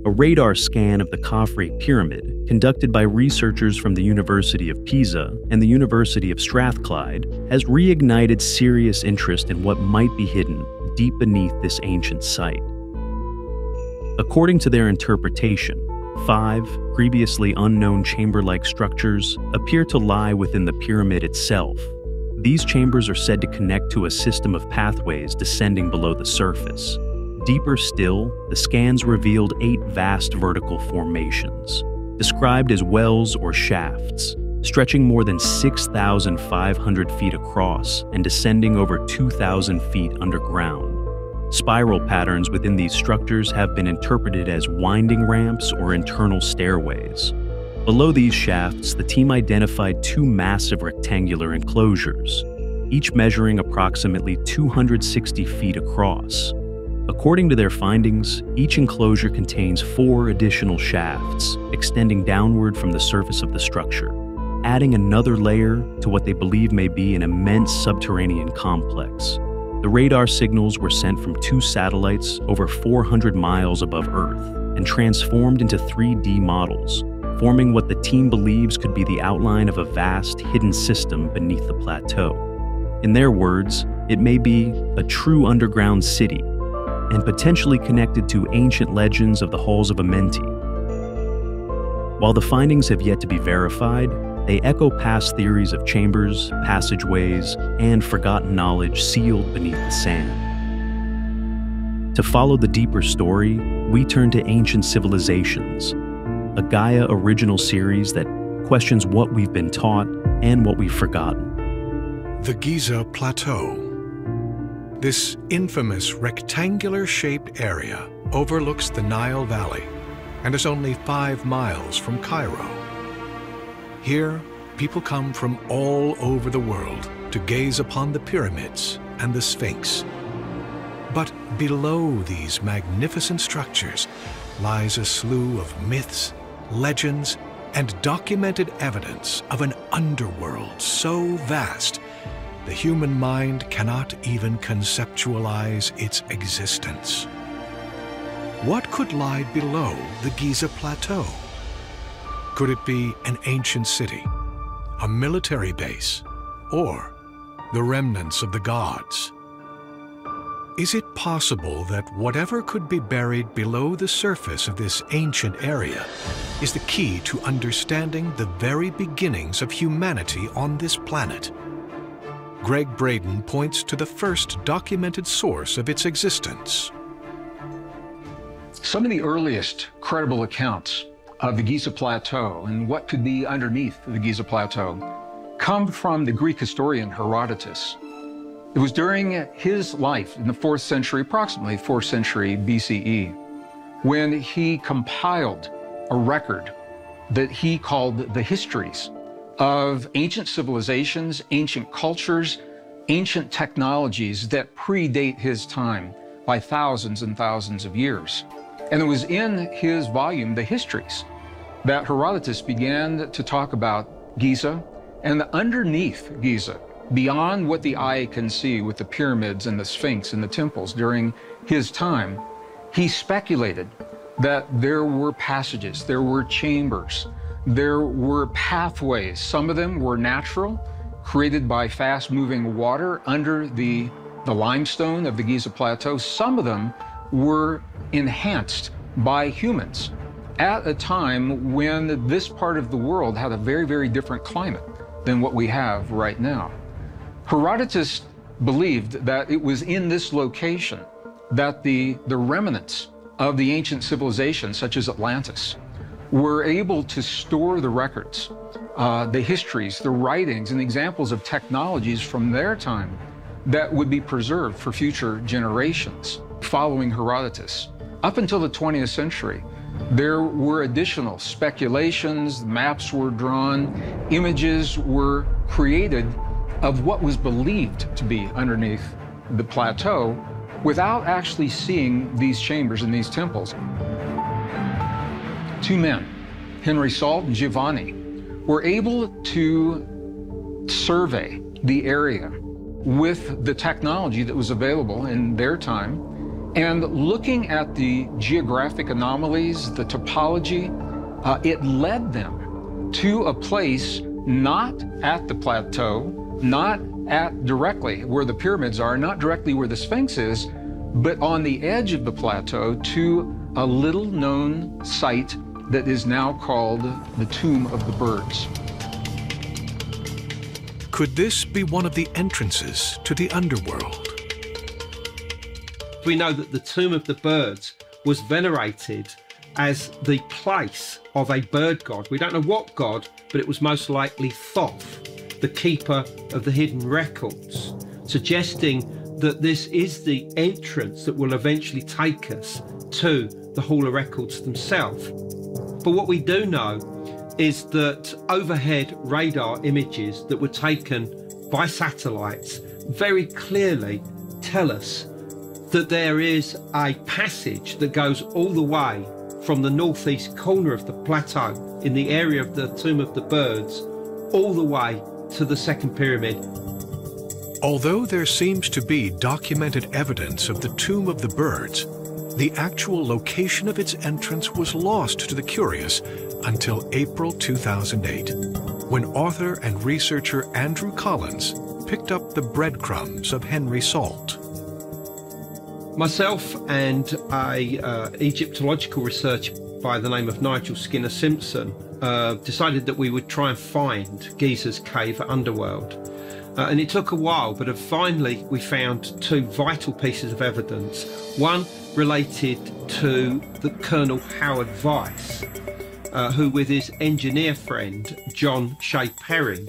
A radar scan of the Khafre pyramid, conducted by researchers from the University of Pisa and the University of Strathclyde, has reignited serious interest in what might be hidden deep beneath this ancient site. According to their interpretation, 5 previously unknown chamber-like structures appear to lie within the pyramid itself. These chambers are said to connect to a system of pathways descending below the surface. Deeper still, the scans revealed 8 vast vertical formations, described as wells or shafts, stretching more than 6,500 feet across and descending over 2,000 feet underground. Spiral patterns within these structures have been interpreted as winding ramps or internal stairways. Below these shafts, the team identified 2 massive rectangular enclosures, each measuring approximately 260 feet across. According to their findings, each enclosure contains 4 additional shafts, extending downward from the surface of the structure, adding another layer to what they believe may be an immense subterranean complex. The radar signals were sent from 2 satellites over 400 miles above Earth and transformed into 3D models, forming what the team believes could be the outline of a vast, hidden system beneath the plateau. In their words, it may be a true underground city, and potentially connected to ancient legends of the halls of Amenti. While the findings have yet to be verified, they echo past theories of chambers, passageways, and forgotten knowledge sealed beneath the sand. To follow the deeper story, we turn to Ancient Civilizations, a Gaia original series that questions what we've been taught and what we've forgotten. The Giza Plateau. This infamous rectangular-shaped area overlooks the Nile Valley and is only 5 miles from Cairo. Here, people come from all over the world to gaze upon the pyramids and the Sphinx. But below these magnificent structures lies a slew of myths, legends, and documented evidence of an underworld so vast the human mind cannot even conceptualize its existence. What could lie below the Giza Plateau? Could it be an ancient city, a military base, or the remnants of the gods? Is it possible that whatever could be buried below the surface of this ancient area is the key to understanding the very beginnings of humanity on this planet? Greg Braden points to the first documented source of its existence. Some of the earliest credible accounts of the Giza Plateau and what could be underneath the Giza Plateau come from the Greek historian Herodotus. It was during his life in the 4th century, approximately 4th century BCE, when he compiled a record that he called the Histories of ancient civilizations, ancient cultures, ancient technologies that predate his time by thousands and thousands of years. And it was in his volume, The Histories, that Herodotus began to talk about Giza and underneath Giza, beyond what the eye can see with the pyramids and the Sphinx and the temples during his time. He speculated that there were passages, there were chambers, there were pathways. Some of them were natural, created by fast-moving water under the limestone of the Giza Plateau. Some of them were enhanced by humans at a time when this part of the world had a very, very different climate than what we have right now. Herodotus believed that it was in this location that the remnants of the ancient civilizations, such as Atlantis, were able to store the records, the histories, the writings, and examples of technologies from their time that would be preserved for future generations following Herodotus. Up until the 20th century, there were additional speculations, maps were drawn, images were created of what was believed to be underneath the plateau without actually seeing these chambers and these temples. 2 men, Henry Salt and Giovanni, were able to survey the area with the technology that was available in their time And looking at the geographic anomalies, the topology, it led them to a place not at the plateau, not at directly where the pyramids are, not directly where the Sphinx is, but on the edge of the plateau to a little known site that is now called the Tomb of the Birds. Could this be one of the entrances to the underworld? We know that the Tomb of the Birds was venerated as the place of a bird god. We don't know what god, but it was most likely Thoth, the keeper of the hidden records, suggesting that this is the entrance that will eventually take us to the Hall of Records themselves. But what we do know is that overhead radar images that were taken by satellites very clearly tell us that there is a passage that goes all the way from the northeast corner of the plateau in the area of the Tomb of the Birds all the way to the second pyramid. Although there seems to be documented evidence of the Tomb of the Birds, the actual location of its entrance was lost to the curious until April 2008, when author and researcher Andrew Collins picked up the breadcrumbs of Henry Salt. Myself and a Egyptological researcher by the name of Nigel Skinner Simpson decided that we would try and find Giza's cave underworld. And it took a while, but finally we found two vital pieces of evidence. One related to the Colonel Howard Weiss, who with his engineer friend John Shea Perrin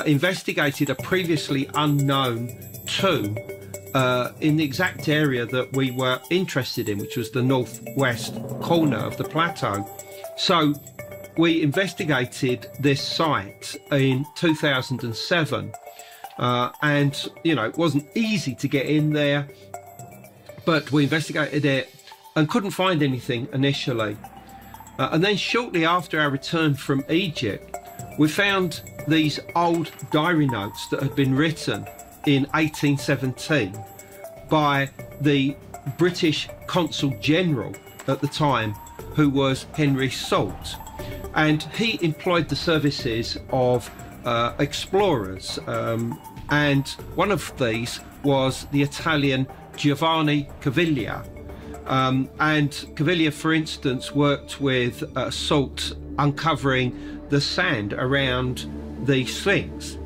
investigated a previously unknown tomb in the exact area that we were interested in, which was the northwest corner of the plateau. So we investigated this site in 2007. And, you know, it wasn't easy to get in there, but we investigated it and couldn't find anything initially. And then shortly after our return from Egypt, we found these old diary notes that had been written in 1817 by the British Consul General at the time, who was Henry Salt. And he employed the services of explorers, and one of these was the Italian Giovanni Caviglia. And Caviglia, for instance, worked with Salt uncovering the sand around the Sphinx.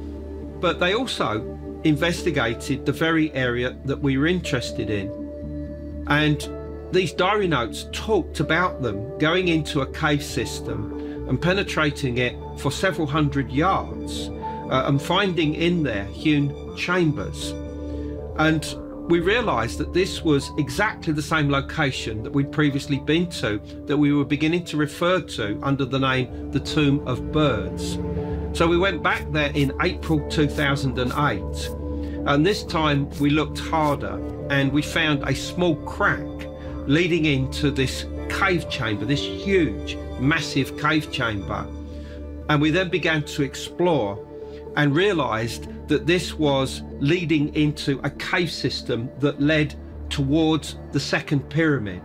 But they also investigated the very area that we were interested in. And these diary notes talked about them going into a cave system and penetrating it for several hundred yards and finding in there hewn chambers. And we realised that this was exactly the same location that we'd previously been to, that we were beginning to refer to under the name the Tomb of Birds. So we went back there in April 2008, and this time we looked harder and we found a small crack leading into this cave chamber, this huge, massive cave chamber. And we then began to explore and realized that this was leading into a cave system that led towards the second pyramid.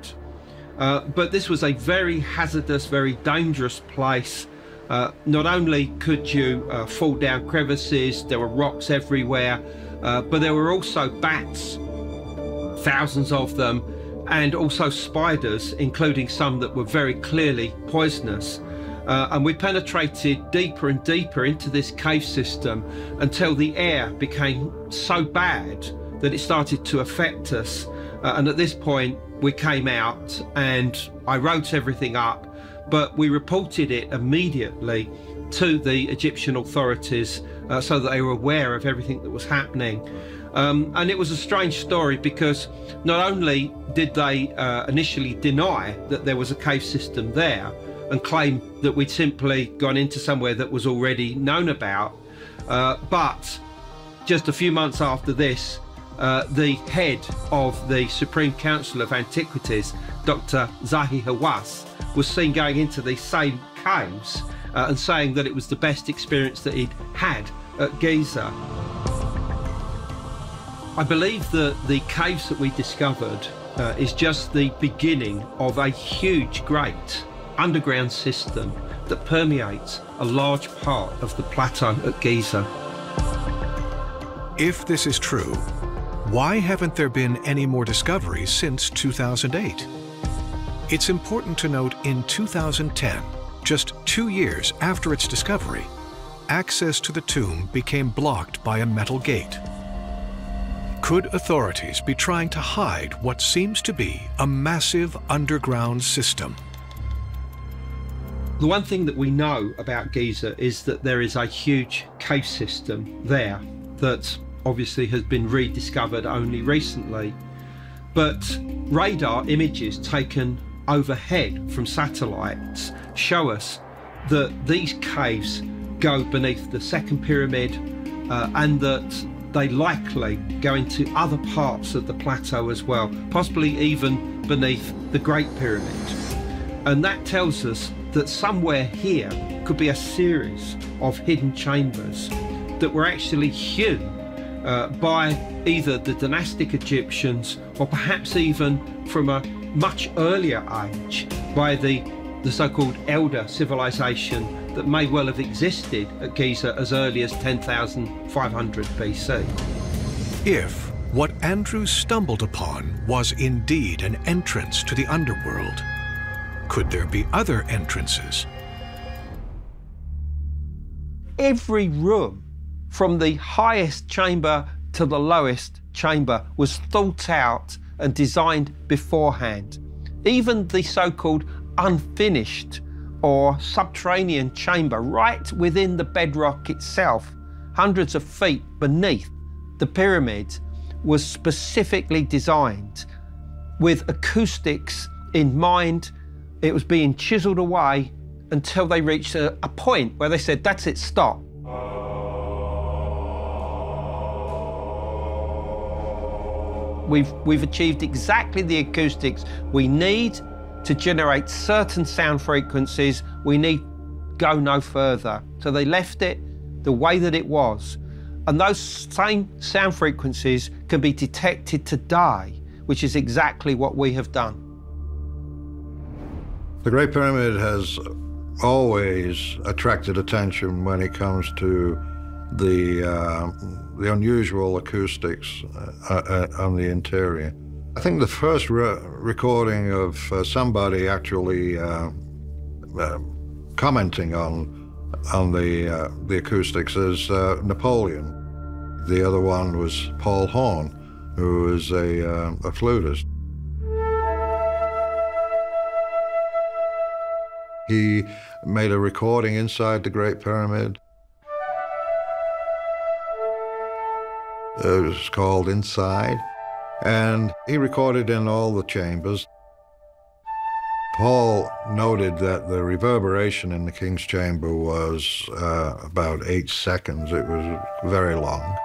But this was a very hazardous, very dangerous place. Not only could you fall down crevices, there were rocks everywhere, but there were also bats, thousands of them, and also spiders, including some that were very clearly poisonous. And we penetrated deeper and deeper into this cave system until the air became so bad that it started to affect us. And at this point, we came out and I wrote everything up, but we reported it immediately to the Egyptian authorities so that they were aware of everything that was happening. And it was a strange story because not only did they initially deny that there was a cave system there and claim that we'd simply gone into somewhere that was already known about, but just a few months after this, the head of the Supreme Council of Antiquities, Dr. Zahi Hawass, was seen going into these same caves and saying that it was the best experience that he'd had at Giza. I believe that the caves that we discovered is just the beginning of a huge, great underground system that permeates a large part of the plateau at Giza. If this is true, why haven't there been any more discoveries since 2008? It's important to note in 2010, just 2 years after its discovery, access to the tomb became blocked by a metal gate. Could authorities be trying to hide what seems to be a massive underground system? The one thing that we know about Giza is that there is a huge cave system there that obviously has been rediscovered only recently. But radar images taken overhead from satellites show us that these caves go beneath the second pyramid and that they likely go into other parts of the plateau as well, possibly even beneath the Great Pyramid. And that tells us that somewhere here could be a series of hidden chambers that were actually hewn by either the dynastic Egyptians or perhaps even from a much earlier age by the so-called Elder civilization that may well have existed at Giza as early as 10,500 BC. If what Andrew stumbled upon was indeed an entrance to the underworld, could there be other entrances? Every room, from the highest chamber to the lowest chamber, was thought out and designed beforehand. Even the so-called unfinished or subterranean chamber right within the bedrock itself, hundreds of feet beneath the pyramid, was specifically designed with acoustics in mind. It was being chiseled away until they reached a point where they said, that's it, stop. We've achieved exactly the acoustics we need to generate certain sound frequencies. We need go no further. So they left it the way that it was. And those same sound frequencies can be detected today, which is exactly what we have done. The Great Pyramid has always attracted attention when it comes to the unusual acoustics on the interior. I think the first recording of somebody actually commenting on the acoustics is Napoleon. The other one was Paul Horn, who was a flutist. He made a recording inside the Great Pyramid. It was called Inside, and he recorded in all the chambers. Paul noted that the reverberation in the King's Chamber was about 8 seconds. It was very long.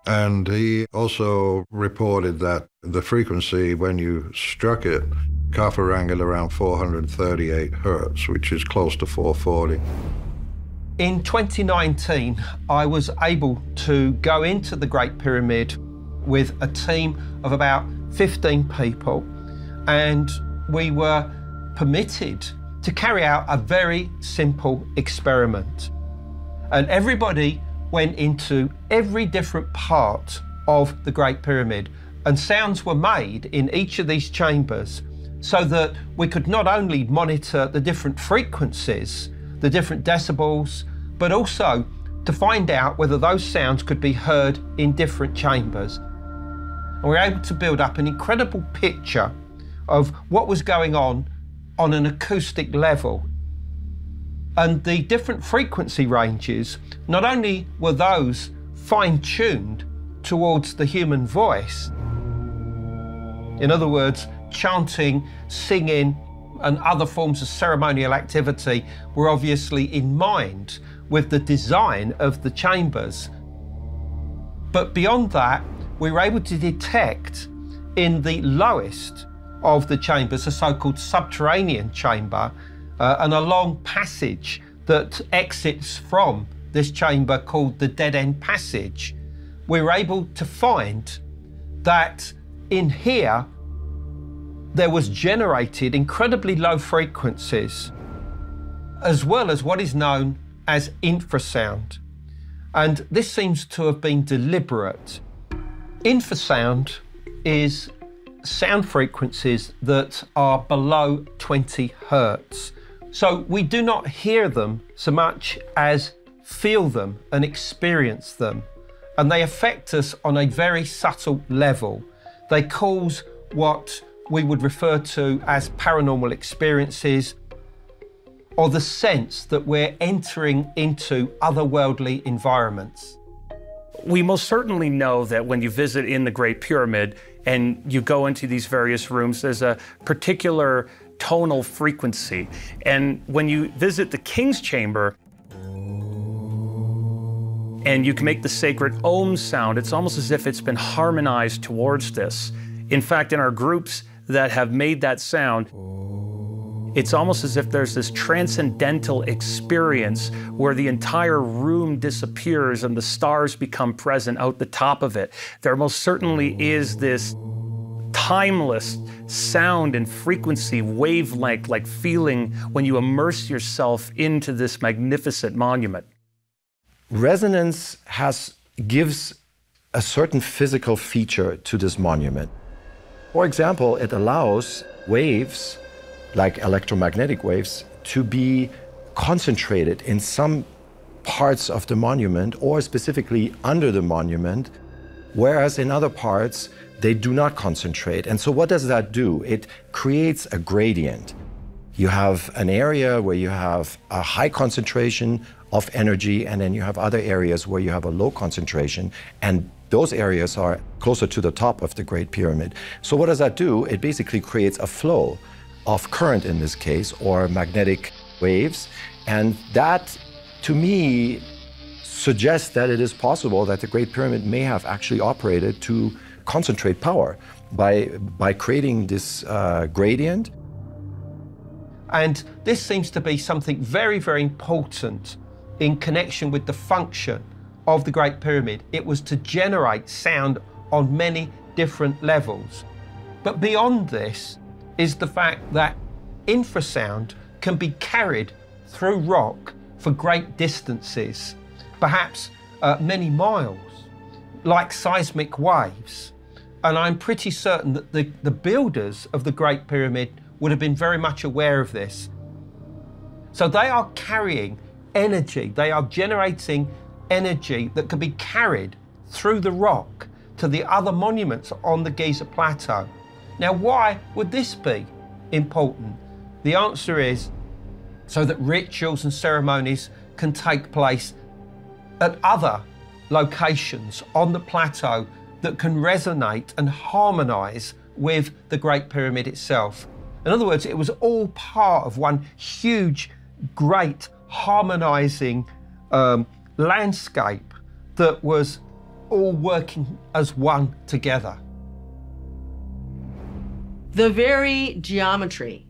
And he also reported that the frequency when you struck it, Khafre rang at around 438 hertz, which is close to 440. In 2019, I was able to go into the Great Pyramid with a team of about 15 people, and we were permitted to carry out a very simple experiment. And everybody went into every different part of the Great Pyramid, and sounds were made in each of these chambers so that we could not only monitor the different frequencies, the different decibels, but also to find out whether those sounds could be heard in different chambers. And we were able to build up an incredible picture of what was going on an acoustic level. And the different frequency ranges, not only were those fine-tuned towards the human voice, in other words, chanting, singing, and other forms of ceremonial activity were obviously in mind with the design of the chambers. But beyond that, we were able to detect in the lowest of the chambers, a so-called subterranean chamber, and a long passage that exits from this chamber called the Dead End Passage. we were able to find that in here, there was generated incredibly low frequencies, as well as what is known as infrasound. And this seems to have been deliberate. Infrasound is sound frequencies that are below 20 hertz. So we do not hear them so much as feel them and experience them. And they affect us on a very subtle level. They cause what we would refer to as paranormal experiences, or the sense that we're entering into otherworldly environments. We most certainly know that when you visit in the Great Pyramid and you go into these various rooms, there's a particular tonal frequency. And when you visit the King's Chamber, and you can make the sacred Om sound, it's almost as if it's been harmonized towards this. In fact, in our groups that have made that sound, it's almost as if there's this transcendental experience where the entire room disappears and the stars become present out the top of it. There most certainly is this timeless sound and frequency wavelength like feeling when you immerse yourself into this magnificent monument. Resonance gives a certain physical feature to this monument. For example, it allows waves, like electromagnetic waves, to be concentrated in some parts of the monument or specifically under the monument, whereas in other parts, they do not concentrate. And so what does that do? It creates a gradient. You have an area where you have a high concentration of energy, and then you have other areas where you have a low concentration, and those areas are closer to the top of the Great Pyramid. So what does that do? It basically creates a flow of current in this case, or magnetic waves, and that, to me, suggests that it is possible that the Great Pyramid may have actually operated to concentrate power by creating this gradient. And this seems to be something very, very important in connection with the function of the Great Pyramid. It was to generate sound on many different levels. But beyond this is the fact that infrasound can be carried through rock for great distances, perhaps many miles, like seismic waves. And I'm pretty certain that the builders of the Great Pyramid would have been very much aware of this. So they are carrying energy, they are generating energy that can be carried through the rock to the other monuments on the Giza Plateau. Now, why would this be important? The answer is so that rituals and ceremonies can take place at other locations on the plateau that can resonate and harmonize with the Great Pyramid itself. In other words, it was all part of one huge, great, harmonizing landscape that was all working as one together. The very geometry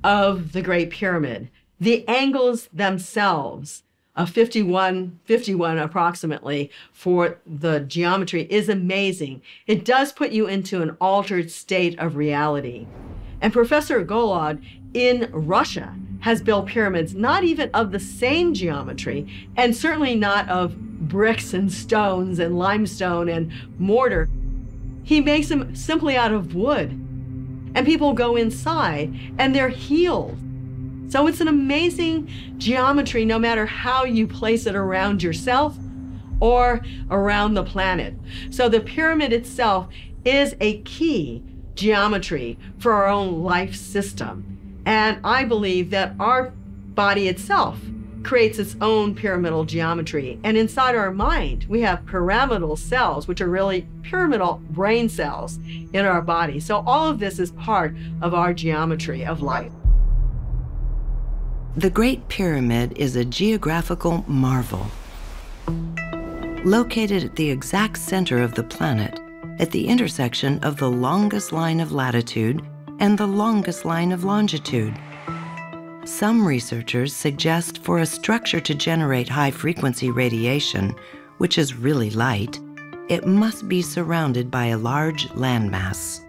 of the Great Pyramid, the angles themselves, 51 approximately for the geometry, is amazing. It does put you into an altered state of reality. And Professor Golod in Russia has built pyramids not even of the same geometry, and certainly not of bricks and stones and limestone and mortar. He makes them simply out of wood. And people go inside and they're healed. So it's an amazing geometry no matter how you place it around yourself or around the planet. So the pyramid itself is a key geometry for our own life system. And I believe that our body itself creates its own pyramidal geometry. And inside our mind, we have pyramidal cells, which are really pyramidal brain cells in our body. So all of this is part of our geometry of life. The Great Pyramid is a geographical marvel. Located at the exact center of the planet, at the intersection of the longest line of latitude and the longest line of longitude. Some researchers suggest for a structure to generate high-frequency radiation, which is really light, it must be surrounded by a large landmass.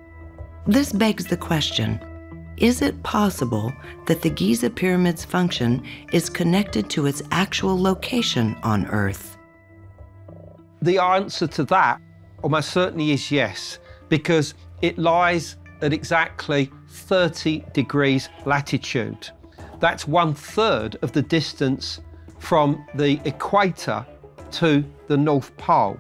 This begs the question, is it possible that the Giza Pyramid's function is connected to its actual location on Earth? The answer to that almost certainly is yes, because it lies at exactly 30 degrees latitude. That's 1/3 of the distance from the equator to the North Pole.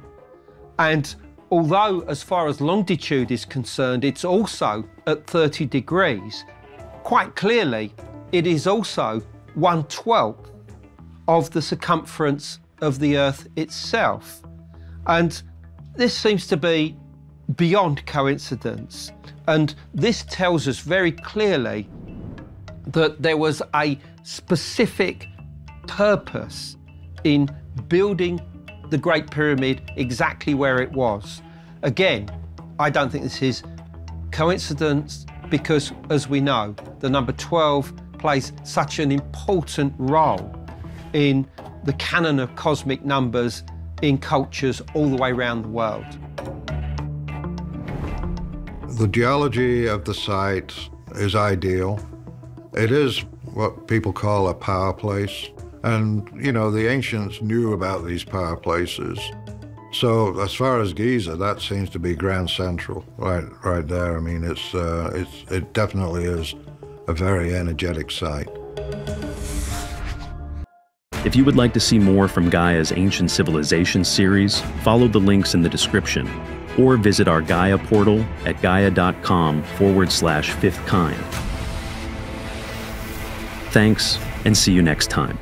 And although, as far as longitude is concerned, it's also at 30 degrees, quite clearly, it is also 1/12 of the circumference of the Earth itself. And this seems to be beyond coincidence. And this tells us very clearly that there was a specific purpose in building the Great Pyramid exactly where it was. Again, I don't think this is coincidence because, as we know, the number 12 plays such an important role in the canon of cosmic numbers in cultures all the way around the world. The geology of the site is ideal. It is what people call a power place. And, you know, the ancients knew about these power places. So as far as Giza, that seems to be Grand Central, right there. I mean, it definitely is a very energetic site. If you would like to see more from Gaia's Ancient Civilizations series, follow the links in the description, or visit our Gaia portal at gaia.com/fifthkind. Thanks, and see you next time.